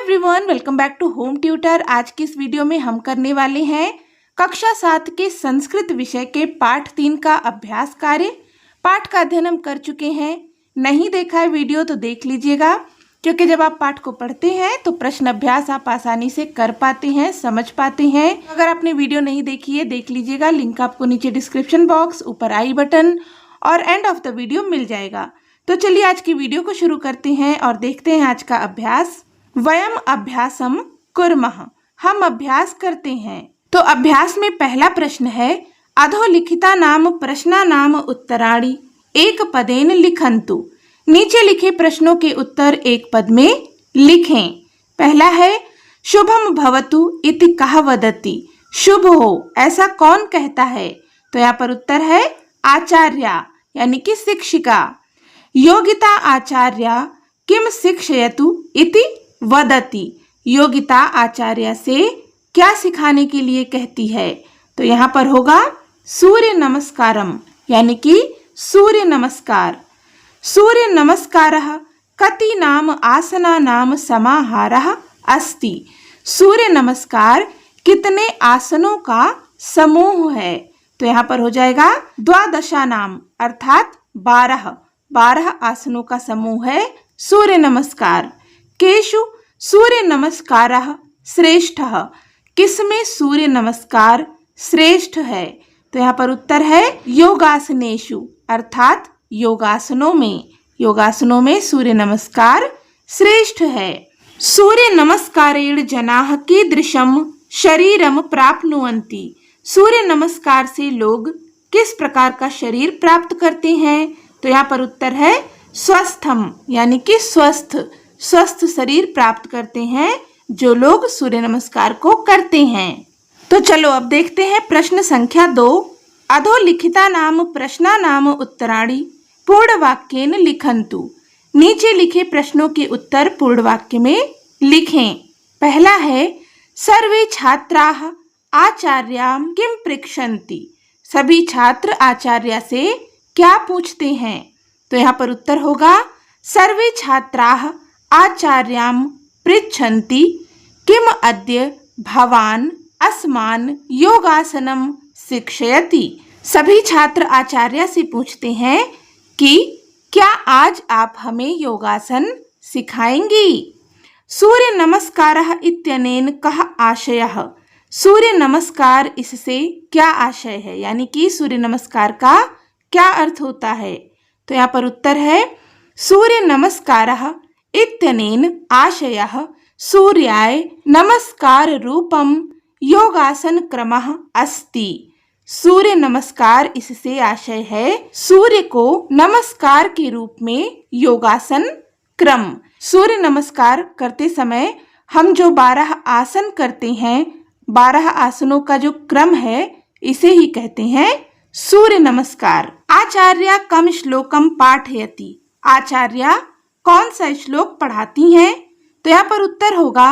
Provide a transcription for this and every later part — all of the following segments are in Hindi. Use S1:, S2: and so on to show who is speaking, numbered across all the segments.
S1: Everyone, welcome back to home tutor. आज की इस वीडियो में हम करने वाले हैं कक्षा 7 के संस्कृत विषय के पाठ 3 का अभ्यास कार्य। पाठ का अध्ययन हम कर चुके हैं। नहीं देखा है वीडियो तो देख लीजिएगा, क्योंकि जब आप पाठ को पढ़ते हैं तो प्रश्न अभ्यास आप आसानी से कर पाते हैं, समझ पाते हैं। अगर आपने वीडियो नहीं देखी है देख लीजिएगा, लिंक आपको नीचे डिस्क्रिप्शन बॉक्स, ऊपर आई बटन और एंड ऑफ द वीडियो मिल जाएगा। तो चलिए आज की वीडियो को शुरू करते हैं और देखते हैं आज का अभ्यास। वयम अभ्यासम कुर्मः, हम अभ्यास करते हैं। तो अभ्यास में पहला प्रश्न है, अधोलिखिता नाम प्रश्ना नाम उत्तराणि एक पदेन लिखन्तु। नीचे लिखे प्रश्नों के उत्तर एक पद में लिखें। पहला है, शुभम भवतु इति कः वदति। शुभ हो ऐसा कौन कहता है? तो यहाँ पर उत्तर है आचार्या यानी कि शिक्षिका। योगिता आचार्या किम शिक्षयतु इति वदति। योगिता आचार्य से क्या सिखाने के लिए कहती है? तो यहाँ पर होगा सूर्य नमस्कारम यानी कि सूर्य नमस्कार। सूर्य नमस्कारः कति नाम आसना नाम समाहारः अस्ति। सूर्य नमस्कार कितने आसनों का समूह है? तो यहाँ पर हो जाएगा द्वादशा नाम अर्थात 12 आसनों का समूह है सूर्य नमस्कार। केषु सूर्य नमस्कारः श्रेष्ठः। किसमें सूर्य नमस्कार श्रेष्ठ है? तो यहाँ पर उत्तर है योगासनेषु अर्थात योगासनों में। योगासनों में सूर्य नमस्कार श्रेष्ठ है। सूर्य नमस्कारेण जनाः कीदृशं शरीरम प्राप्नुवन्ति। सूर्य नमस्कार से लोग किस प्रकार का शरीर प्राप्त करते हैं? तो यहाँ पर उत्तर है स्वस्थम यानी कि स्वस्थ शरीर प्राप्त करते हैं जो लोग सूर्य नमस्कार को करते हैं। तो चलो अब देखते हैं प्रश्न संख्या 2। अधोलिखिता नाम प्रश्ना नाम उत्तराणि पूर्ण वाक्येन लिखन्तु। नीचे लिखे प्रश्नों के उत्तर पूर्ण वाक्य में लिखें। पहला है, सर्वे छात्राः आचार्यां किम पृच्छन्ति। सभी छात्र आचार्य से क्या पूछते हैं? तो यहाँ पर उत्तर होगा सर्वे छात्राः आचार्यां पृच्छन्ति किम अद्य भवान अस्मान् योगासनं शिक्षयति। सभी छात्र आचार्य से पूछते हैं कि क्या आज आप हमें योगासन सिखाएंगी। सूर्य नमस्कारः इत्यनेन कः आशयः। सूर्य नमस्कार इससे क्या आशय है, यानी कि सूर्य नमस्कार का क्या अर्थ होता है? तो यहाँ पर उत्तर है सूर्य नमस्कारः इत्यनेन आशयः सूर्याय नमस्कार रूपम योगासन क्रमः अस्ति। सूर्य नमस्कार इससे आशय है सूर्य को नमस्कार के रूप में योगासन क्रम। सूर्य नमस्कार करते समय हम जो 12 आसन करते हैं, 12 आसनों का जो क्रम है इसे ही कहते हैं सूर्य नमस्कार। आचार्य कम श्लोकम पाठयति। आचार्य कौन सा श्लोक पढ़ाती हैं? तो यहाँ पर उत्तर होगा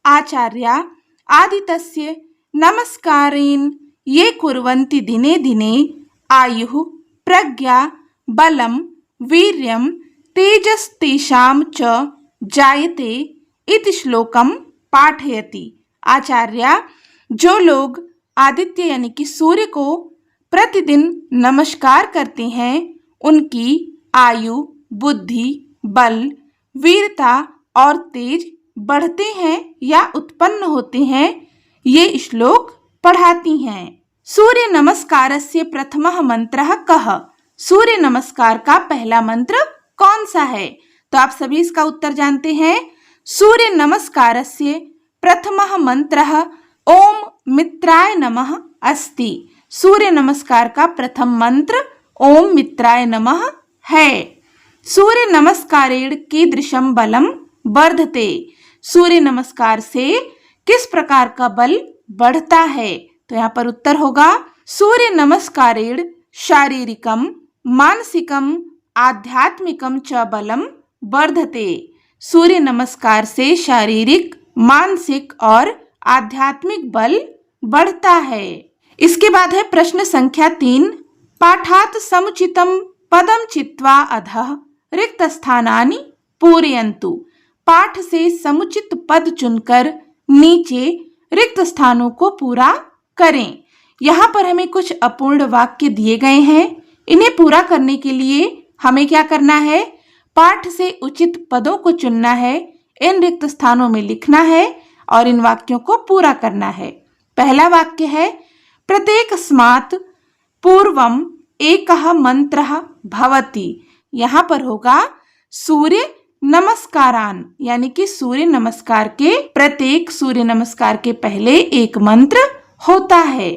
S1: आचार्य आदितस्य नमस्कारेण ये कुर्वन्ति दिने दिने आयुः प्रज्ञा बलम वीर्यम तेजस्तेषां च जायते इति श्लोकम पाठयति। आचार्य जो लोग आदित्य यानी कि सूर्य को प्रतिदिन नमस्कार करते हैं उनकी आयु, बुद्धि, बल, वीरता और तेज बढ़ते हैं या उत्पन्न होते हैं, ये श्लोक पढ़ाती हैं। सूर्य नमस्कारस्य प्रथमः मंत्रः कः। सूर्य नमस्कार का पहला मंत्र कौन सा है? तो आप सभी इसका उत्तर जानते हैं। सूर्य नमस्कारस्य प्रथमः मंत्रः ओम मित्राय नमः अस्ति। सूर्य नमस्कार का प्रथम मंत्र ओम मित्राय नमः है। सूर्य नमस्कारेण कीदृशं बलम वर्धते। सूर्य नमस्कार से किस प्रकार का बल बढ़ता है? तो यहाँ पर उत्तर होगा सूर्य नमस्कारेण शारीरिकम मानसिकम आध्यात्मिकम च बलम वर्धते। सूर्य नमस्कार से शारीरिक, मानसिक और आध्यात्मिक बल बढ़ता है। इसके बाद है प्रश्न संख्या 3। पाठात् समुचितं पदं चित्वा अधः रिक्त स्थानानि पूरयन्तु। पाठ से समुचित पद चुनकर नीचे रिक्त स्थानों को पूरा करें। यहाँ पर हमें कुछ अपूर्ण वाक्य दिए गए हैं। इन्हें पूरा करने के लिए हमें क्या करना है? पाठ से उचित पदों को चुनना है, इन रिक्त स्थानों में लिखना है और इन वाक्यों को पूरा करना है। पहला वाक्य है, प्रत्येकस्मात् पूर्वम एकः मंत्रः भवति। यहाँ पर होगा सूर्य नमस्कारान, यानी कि सूर्य नमस्कार के प्रत्येक सूर्य नमस्कार के पहले एक मंत्र होता है।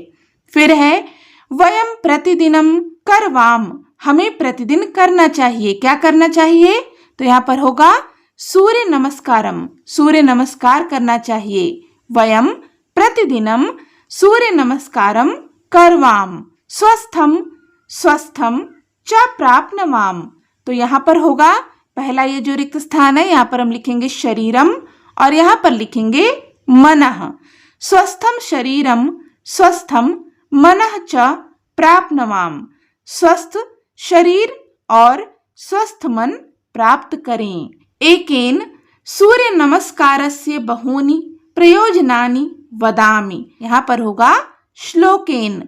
S1: फिर है, वयम प्रतिदिनम करवाम। हमें प्रतिदिन करना चाहिए। क्या करना चाहिए? तो यहाँ पर होगा सूर्य नमस्कारम, सूर्य नमस्कार करना चाहिए। वयम प्रतिदिनम सूर्य नमस्कारम करवाम। स्वस्थम स्वस्थम च प्राप्नवाम। तो यहाँ पर होगा पहला ये जो रिक्त स्थान है, यहाँ पर हम लिखेंगे शरीरम और यहाँ पर लिखेंगे मनः। स्वस्थम शरीरम स्वस्थम मनः च प्राप्नवाम। स्वस्थ शरीर और स्वस्थ मन प्राप्त करें। एकेन सूर्य नमस्कारस्य बहूनि प्रयोजनानि वदामि। यहाँ पर होगा श्लोकेन।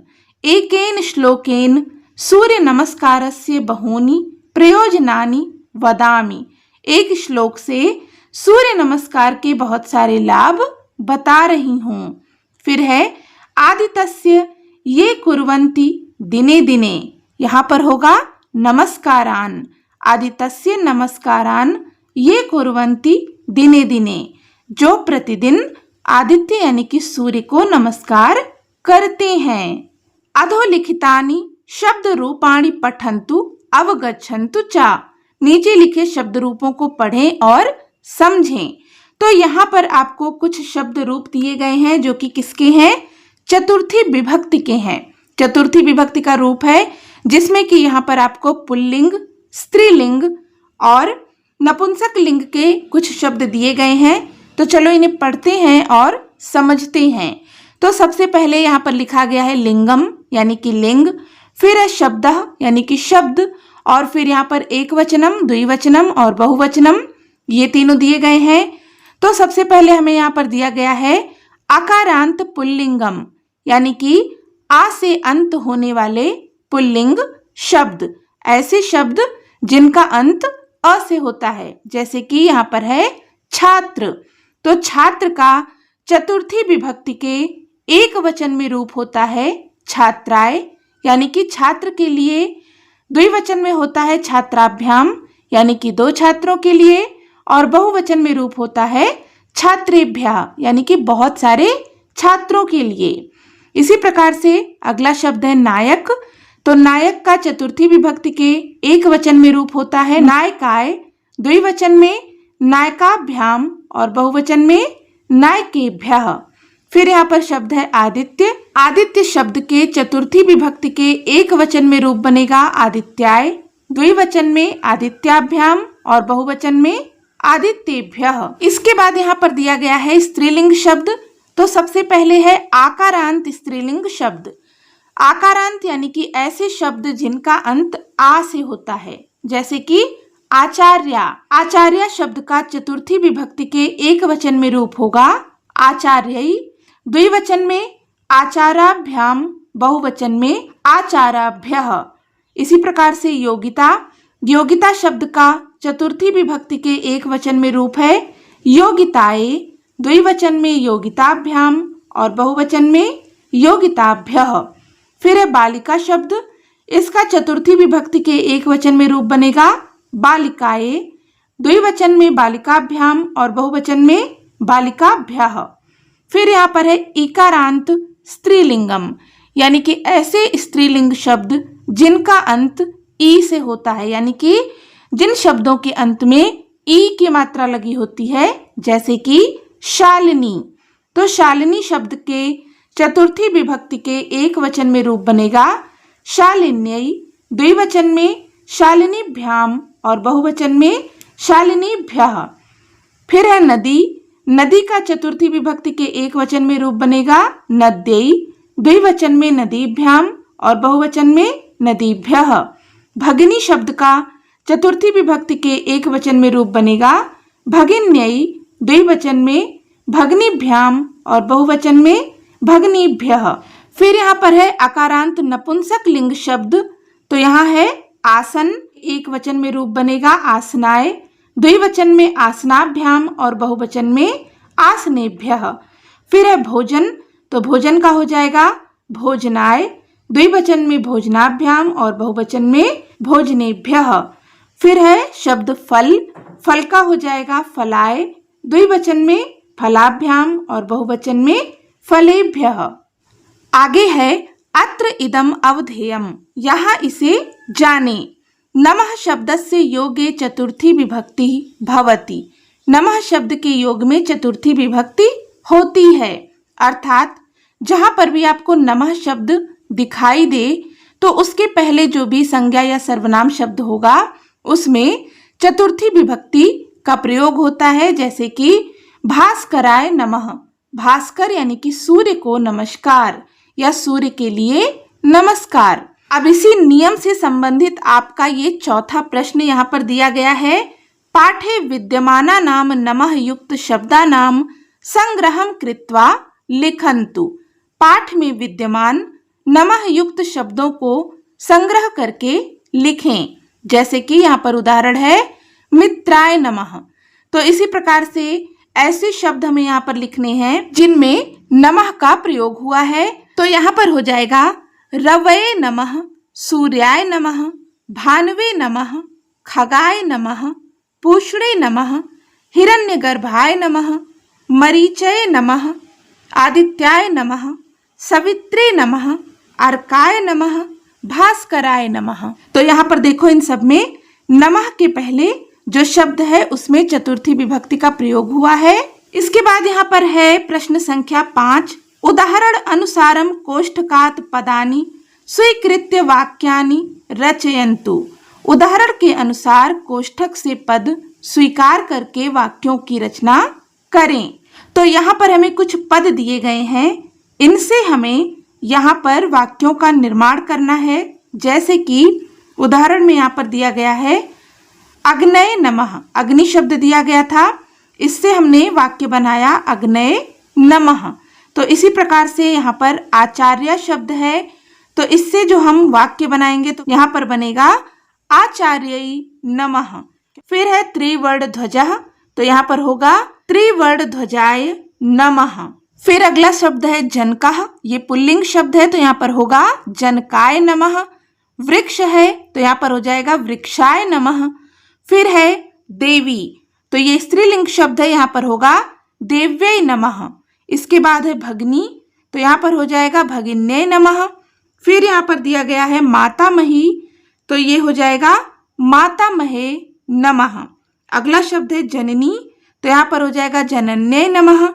S1: एकेन श्लोकेन सूर्य नमस्कारस्य बहूनि प्रयोजनानि वदामि। एक श्लोक से सूर्य नमस्कार के बहुत सारे लाभ बता रही हूँ। फिर है, आदितस्य ये कुर्वन्ति दिने दिने। यहाँ पर होगा नमस्कारान। आदितस्य नमस्कारान ये कुर्वन्ति दिने दिने, जो प्रतिदिन आदित्य यानी कि सूर्य को नमस्कार करते हैं। अधोलिखितानि शब्द रूपाणि पठन्तु अवगच्छन्तु च। नीचे लिखे शब्द रूपों को पढ़ें और समझें। तो यहाँ पर आपको कुछ शब्द रूप दिए गए हैं जो कि किसके हैं? चतुर्थी विभक्ति के हैं। चतुर्थी विभक्ति का रूप है जिसमें कि यहाँ पर आपको पुल्लिंग, स्त्रीलिंग और नपुंसक लिंग के कुछ शब्द दिए गए हैं। तो चलो इन्हें पढ़ते हैं और समझते हैं। तो सबसे पहले यहाँ पर लिखा गया है लिंगम यानी कि लिंग, फिर है शब्दः यानी कि शब्द, और फिर यहाँ पर एक वचनम, द्विवचनम और बहुवचनम, ये तीनों दिए गए हैं। तो सबसे पहले हमें यहाँ पर दिया गया है आकारांत पुल्लिंगम, यानी कि आ से अंत होने वाले पुल्लिंग शब्द, ऐसे शब्द जिनका अंत अ से होता है, जैसे कि यहाँ पर है छात्र। तो छात्र का चतुर्थी विभक्ति के एक वचन में रूप होता है छात्राएं, यानी कि छात्र के लिए। द्विवचन में होता है छात्राभ्याम, यानी कि दो छात्रों के लिए, और बहुवचन में रूप होता है छात्रेभ्यः, यानी कि बहुत सारे छात्रों के लिए। इसी प्रकार से अगला शब्द है नायक। तो नायक का चतुर्थी विभक्ति के एक वचन में रूप होता है नायकाय, द्विवचन में नायकाभ्याम और बहुवचन में नायकेभ्यः। फिर यहाँ पर शब्द है आदित्य। आदित्य शब्द के चतुर्थी विभक्ति के एक वचन में रूप बनेगा आदित्याय, द्विवचन में आदित्याभ्याम और बहुवचन में आदित्येभ्यः। इसके बाद यहाँ पर दिया गया है स्त्रीलिंग शब्द। तो सबसे पहले है आकारांत स्त्रीलिंग शब्द। आकारांत यानी कि ऐसे शब्द जिनका अंत आ से होता है, जैसे कि आचार्य। आचार्य शब्द का चतुर्थी विभक्ति के एक वचन में रूप होगा आचार्यई, द्विवचन में आचाराभ्याम, बहुवचन में आचाराभ्यः। इसी प्रकार से योगिता। योगिता शब्द का चतुर्थी विभक्ति के एक वचन में रूप है योगिताए, द्विवचन में योगिताभ्याम और बहुवचन में योगिताभ्यः। फिर है बालिका शब्द। इसका चतुर्थी विभक्ति के एक वचन में रूप बनेगा बालिकाए, द्विवचन में बालिकाभ्याम और बहुवचन में बालिकाभ्यः। फिर यहाँ पर है इकारांत स्त्रीलिंगम, यानी कि ऐसे स्त्रीलिंग शब्द जिनका अंत ई से होता है, यानी कि जिन शब्दों के अंत में ई की मात्रा लगी होती है, जैसे कि शालिनी। तो शालिनी शब्द के चतुर्थी विभक्ति के एक वचन में रूप बनेगा शालिन्यै, द्विवचन में शालिनीभ्याम और बहुवचन में शालिनीभ्यः। फिर है नदी। नदी का चतुर्थी विभक्ति के एक वचन में रूप बनेगा नद्यै, द्विवचन में नदीभ्याम और बहुवचन में नदीभ्यः। भगिनी शब्द का चतुर्थी विभक्ति के एक वचन में रूप बनेगा भगिन्यै द्विवचन में भगिनीभ्याम और बहुवचन में भगिनीभ्यः। फिर यहाँ पर है अकारांत नपुंसक लिंग शब्द, तो यहाँ है आसन, एक वचन में रूप बनेगा आसनाय, द्विवचन में आसनाभ्याम और बहुवचन में आसनेभ्यः। फिर है भोजन, तो भोजन का हो जाएगा भोजनाय, द्विवचन में भोजनाभ्याम और बहुवचन में भोजनेभ्यः। फिर है शब्द फल, फल का हो जाएगा फलाय, द्विवचन में फलाभ्याम और बहुवचन में फलेभ्यः। आगे है अत्र इदम अवधेयम, यहाँ इसे जाने। नमः शब्दस्य योगे चतुर्थी विभक्ति भवति, नमः शब्द के योग में चतुर्थी विभक्ति होती है, अर्थात जहाँ पर भी आपको नमः शब्द दिखाई दे तो उसके पहले जो भी संज्ञा या सर्वनाम शब्द होगा उसमें चतुर्थी विभक्ति का प्रयोग होता है। जैसे कि भास्कराय नमः, भास्कर यानी कि सूर्य को नमस्कार या सूर्य के लिए नमस्कार। अब इसी नियम से संबंधित आपका ये चौथा प्रश्न यहाँ पर दिया गया है। पाठे विद्यमाना नाम नमः युक्त शब्दानाम संग्रहम कृत्वा लिखन्तु, पाठ में विद्यमान नमः युक्त शब्दों को संग्रह करके लिखें। जैसे कि यहाँ पर उदाहरण है मित्राय नमः, तो इसी प्रकार से ऐसे शब्द हमें यहाँ पर लिखने हैं जिनमें नमः का प्रयोग हुआ है। तो यहाँ पर हो जाएगा रवये नमः, सूर्याय नमः, भानवे नमः, खगाय नमः, पूषणे नमः, हिरण्यगर्भाय नमः, मरीचये नमः, आदित्याय नमः, सवित्रे नमः, अर्काय नमः, भास्कराय नमः। तो यहाँ पर देखो इन सब में नमः के पहले जो शब्द है उसमें चतुर्थी विभक्ति का प्रयोग हुआ है। इसके बाद यहाँ पर है प्रश्न संख्या 5, उदाहरण अनुसारम कोष्ठकात् पदानि स्वीकृत्य वाक्यानि रचयन्तु, उदाहरण के अनुसार कोष्ठक से पद स्वीकार करके वाक्यों की रचना करें। तो यहाँ पर हमें कुछ पद दिए गए हैं, इनसे हमें यहाँ पर वाक्यों का निर्माण करना है। जैसे कि उदाहरण में यहाँ पर दिया गया है अग्नये नमः, अग्नि शब्द दिया गया था, इससे हमने वाक्य बनाया अग्नये नमः। तो इसी प्रकार से यहाँ पर आचार्य शब्द है, तो इससे जो हम वाक्य बनाएंगे तो यहाँ पर बनेगा आचार्यै नमः। फिर है त्रिवर्ण ध्वजः, तो यहाँ पर होगा त्रिवर्ण ध्वजाय नमः। फिर अगला शब्द है जनकः, ये पुल्लिंग शब्द है तो यहाँ पर होगा जनकाय नमः। वृक्ष है तो यहाँ पर हो जाएगा वृक्षाय नमः। फिर है देवी, तो ये स्त्रीलिंग शब्द है, यहाँ पर होगा देव्यै नमः। इसके बाद है भगिनी, तो यहाँ पर हो जाएगा भगिन्यै नमः। फिर यहाँ पर दिया गया है मातामही, तो ये हो जाएगा मातामहे नमः। अगला शब्द है जननी, तो यहाँ पर हो जाएगा जनन्यै नमः।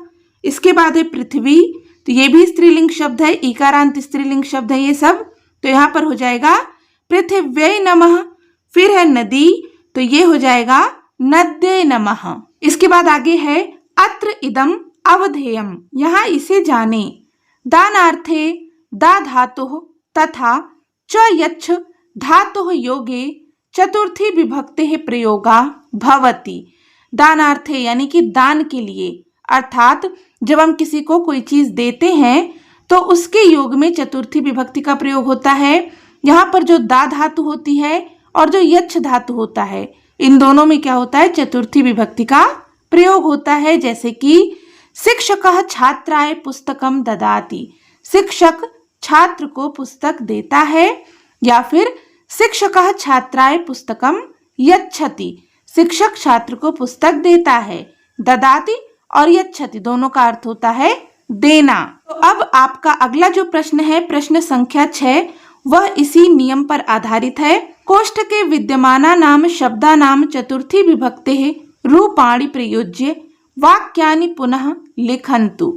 S1: इसके बाद है पृथ्वी, तो ये भी स्त्रीलिंग शब्द है, इकारांत स्त्रीलिंग शब्द है ये सब, तो यहाँ पर हो जाएगा पृथिव्यै नमः। फिर है नदी, तो ये हो जाएगा नद्यै नमः। इसके बाद आगे है अत्र इदम अवधेयम, यहाँ इसे जाने। दानार्थे दा धातुः तथा च यच्छ धातुः योगे चतुर्थी विभक्तेः प्रयोगा भवति। दानार्थे यानी कि दान के लिए, अर्थात जब हम किसी को कोई चीज देते हैं तो उसके योग में चतुर्थी विभक्ति का प्रयोग होता है। यहाँ पर जो दा धातु होती है और जो यच्छ धातु होता है, इन दोनों में क्या होता है, चतुर्थी विभक्ति का प्रयोग होता है। जैसे कि शिक्षकः छात्राय पुस्तकम ददाति, शिक्षक छात्र को पुस्तक देता है। या फिर शिक्षकः छात्राय पुस्तकम यच्छति, शिक्षक छात्र को पुस्तक देता है। ददाति और यच्छति दोनों का अर्थ होता है देना। तो अब आपका अगला जो प्रश्न है प्रश्न संख्या 6, वह इसी नियम पर आधारित है। कोष्ठके विद्यमाना नाम शब्दानाम चतुर्थी विभक्तेः रूपाणि प्रयुज्य वाक्यानि पुनः लिखन्तु।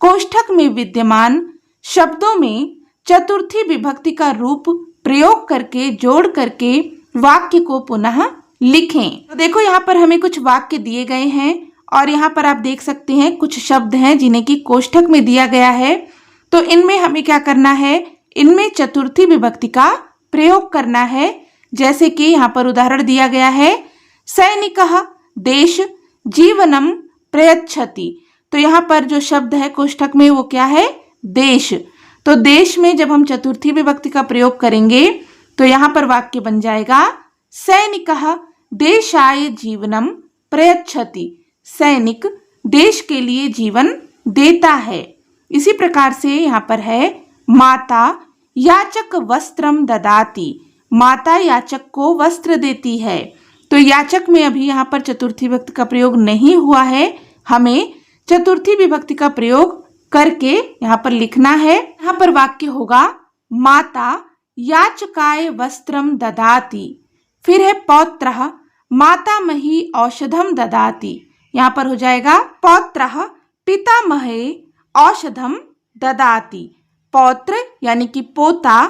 S1: कोष्ठक में विद्यमान शब्दों में चतुर्थी विभक्ति का रूप प्रयोग करके जोड़ करके वाक्य को पुनः लिखें। तो देखो यहाँ पर हमें कुछ वाक्य दिए गए हैं और यहाँ पर आप देख सकते हैं कुछ शब्द हैं जिन्हें कि कोष्ठक में दिया गया है। तो इनमें हमें क्या करना है, इनमें चतुर्थी विभक्ति का प्रयोग करना है। जैसे कि यहाँ पर उदाहरण दिया गया है सैनिकः देश, जीवनम प्रयच्छति। तो यहाँ पर जो शब्द है कोष्ठक में वो क्या है? देश। तो देश में जब हम चतुर्थी विभक्ति का प्रयोग करेंगे तो यहाँ पर वाक्य बन जाएगा सैनिकः देशाय जीवनम प्रयच्छति। सैनिक देश के लिए जीवन देता है। इसी प्रकार से यहाँ पर है माता याचक वस्त्रम ददाति। माता याचक को वस्त्र देती है। तो याचक में अभी यहाँ पर चतुर्थी विभक्ति का प्रयोग नहीं हुआ है, हमें चतुर्थी विभक्ति का प्रयोग करके यहाँ पर लिखना है। यहाँ पर वाक्य होगा माता याचकाय वस्त्रम ददाति। फिर है पौत्रः मातामही औषधम ददाति। यहाँ पर हो जाएगा पौत्रः पितामहे औषधम ददाति। पौत्र यानी कि पोता,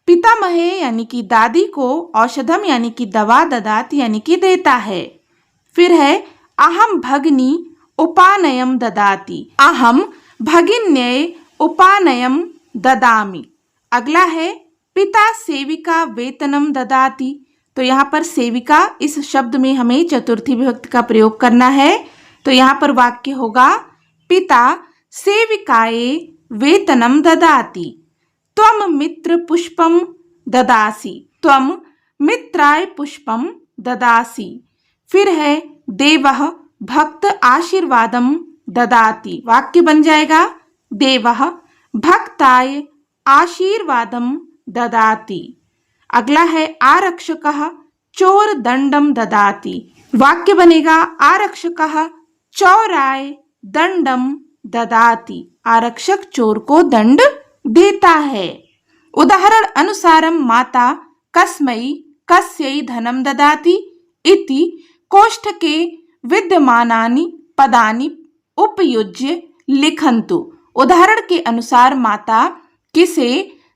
S1: पितामहे यानी कि दादी को, औषधम यानी कि दवा, ददाति यानी कि देता है। फिर है अहम भगिनी उपानयम ददाति। अहम भगिन्यै उपानयम ददामि। अगला है पिता सेविका वेतनम ददाति। तो यहाँ पर सेविका इस शब्द में हमें चतुर्थी विभक्ति का प्रयोग करना है। तो यहाँ पर वाक्य होगा पिता सेविकाये वेतनम ददाति। त्वम मित्र पुष्पम ददासि। त्वम मित्राय पुष्पम ददासि। फिर है देवः भक्त आशीर्वादम ददाति। वाक्य बन जाएगा देवः भक्ताय आशीर्वादम ददाति। अगला है आरक्षकः चोर दंडम ददाति। वाक्य बनेगा आरक्षकः चौराय दंडम ददाति। आरक्षक चोर को दंड देता है। उदाहरण अनुसारम माता कस्मै कस्यै धनम ददाति इति कोष्ठके विद्यमानानि पदानि उपयुज्य लिखन्तु। उदाहरण के अनुसार माता किसे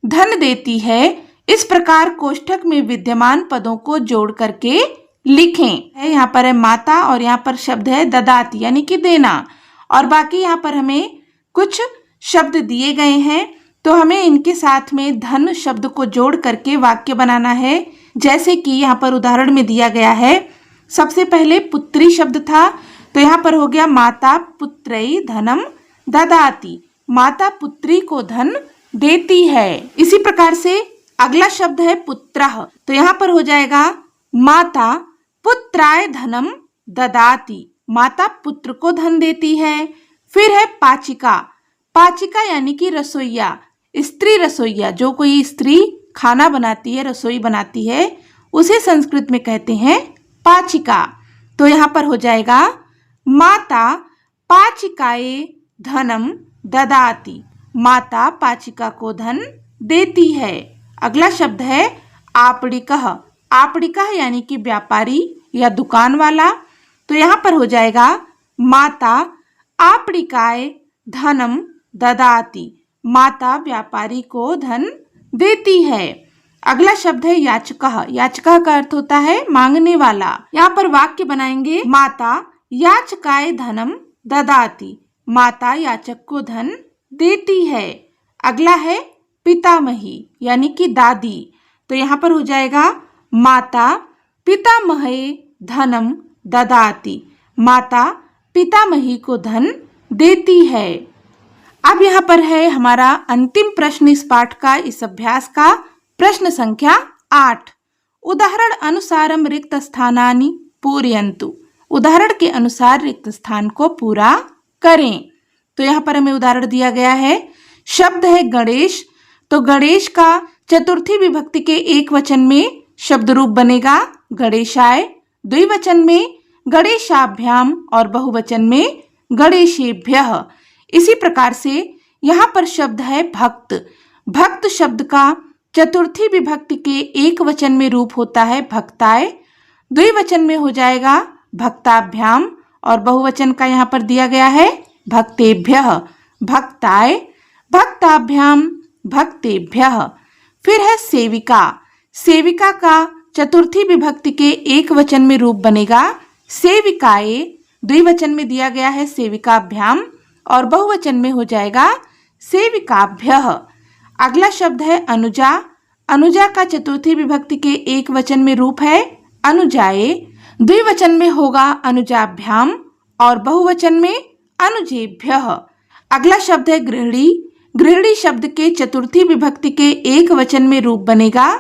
S1: धन देती है, इस प्रकार कोष्ठक में विद्यमान पदों को जोड़ करके लिखें। यहाँ पर है माता और यहाँ पर शब्द है ददाति यानी कि देना, और बाकी यहाँ पर हमें कुछ शब्द दिए गए हैं तो हमें इनके साथ में धन शब्द को जोड़ करके वाक्य बनाना है। जैसे कि यहाँ पर उदाहरण में दिया गया है, सबसे पहले पुत्री शब्द था तो यहाँ पर हो गया माता पुत्रै धनम ददाति। माता पुत्री को धन देती है। इसी प्रकार से अगला शब्द है पुत्रः। तो यहाँ पर हो जाएगा माता पुत्राय धनम ददाति। माता पुत्र को धन देती है। फिर है पाचिका। पाचिका यानी कि रसोइया, स्त्री रसोइया। जो कोई स्त्री खाना बनाती है, रसोई बनाती है, उसे संस्कृत में कहते हैं पाचिका। तो यहाँ पर हो जाएगा माता पाचिकाये धनम ददाति। माता पाचिका को धन देती है। अगला शब्द है आपणिकः। आपणिकः यानी कि व्यापारी या दुकान वाला। तो यहाँ पर हो जाएगा माता आपणिकाय धनम ददाति। माता व्यापारी को धन देती है। अगला शब्द है याचकः। याचकः का अर्थ होता है मांगने वाला। यहाँ पर वाक्य बनाएंगे माता याचकाय धनम ददाति। माता याचक को धन देती है। अगला है पितामही यानी कि दादी। तो यहाँ पर हो जाएगा माता पितामहे धनम ददाति। माता पितामही को धन देती है। अब यहाँ पर है हमारा अंतिम प्रश्न इस पाठ का, इस अभ्यास का, प्रश्न संख्या 8। उदाहरण अनुसारम रिक्त स्थानानि पूरयन्तु। उदाहरण के अनुसार रिक्त स्थान को पूरा करें। तो यहाँ पर हमें उदाहरण दिया गया है। शब्द है गणेश। तो गणेश का चतुर्थी विभक्ति के एक वचन में शब्द रूप बनेगा गणेशाय, द्विवचन में गणेशाभ्याम और बहुवचन में गणेशेभ्यः। इसी प्रकार से यहाँ पर शब्द है भक्त। भक्त शब्द का चतुर्थी विभक्ति के एक वचन में रूप होता है भक्ताय, द्विवचन में हो जाएगा भक्ताभ्याम और बहुवचन का यहाँ पर दिया गया है भक्तेभ्यः। भक्ताय, भक्ताभ्याम, भक्तेभ्यः। फिर है सेविका। सेविका का चतुर्थी विभक्ति के एक वचन में रूप बनेगा सेविकाए, द्विवचन में दिया गया है सेविकाभ्याम और बहुवचन में हो जाएगा सेविकाभ्यः। अगला शब्द है अनुजा। अनुजा का चतुर्थी विभक्ति के एक वचन में रूप है अनुजाए, द्विवचन में होगा अनुजाभ्याम और बहुवचन में अनुजेभ्यः। अगला शब्द है गृहिणी। गृहिणी शब्द के चतुर्थी विभक्ति के एक वचन में रूप बनेगा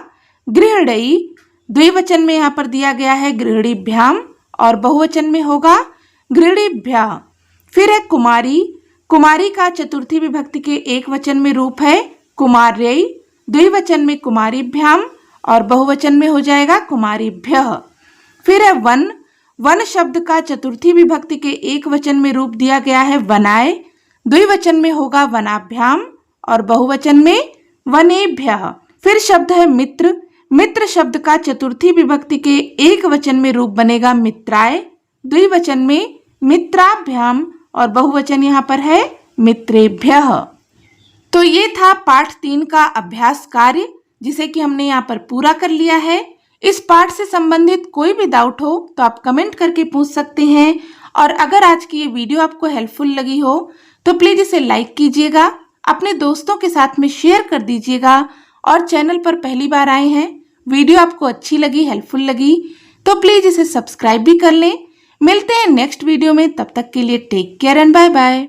S1: गृहिणी। द्विवचन में यहाँ पर दिया गया है गृहिणीभ्याम और बहुवचन में होगा गृहिणीभ्यः। फिर है कुमारी। कुमारी का चतुर्थी विभक्ति के एक वचन में रूप है कुमार्यै। द्विवचन में कुमारीभ्याम और बहुवचन में हो जाएगा कुमारीभ्यः। फिर है वन। वन शब्द का चतुर्थी विभक्ति के एक वचन में रूप दिया गया है वनाय। द्विवचन में होगा वनाभ्याम और बहुवचन में वनेभ्यः। फिर शब्द है मित्र। मित्र शब्द का चतुर्थी विभक्ति के एक वचन में रूप बनेगा मित्राय। द्विवचन में मित्राभ्याम और बहुवचन यहाँ पर है मित्रेभ्यः। तो ये था पाठ 3 का अभ्यास कार्य, जिसे कि हमने यहाँ पर पूरा कर लिया है। इस पाठ से संबंधित कोई भी डाउट हो तो आप कमेंट करके पूछ सकते हैं। और अगर आज की ये वीडियो आपको हेल्पफुल लगी हो तो प्लीज इसे लाइक कीजिएगा, अपने दोस्तों के साथ में शेयर कर दीजिएगा। और चैनल पर पहली बार आए हैं, वीडियो आपको अच्छी लगी, हेल्पफुल लगी तो प्लीज इसे सब्सक्राइब भी कर लें। मिलते हैं नेक्स्ट वीडियो में, तब तक के लिए take care and bye bye.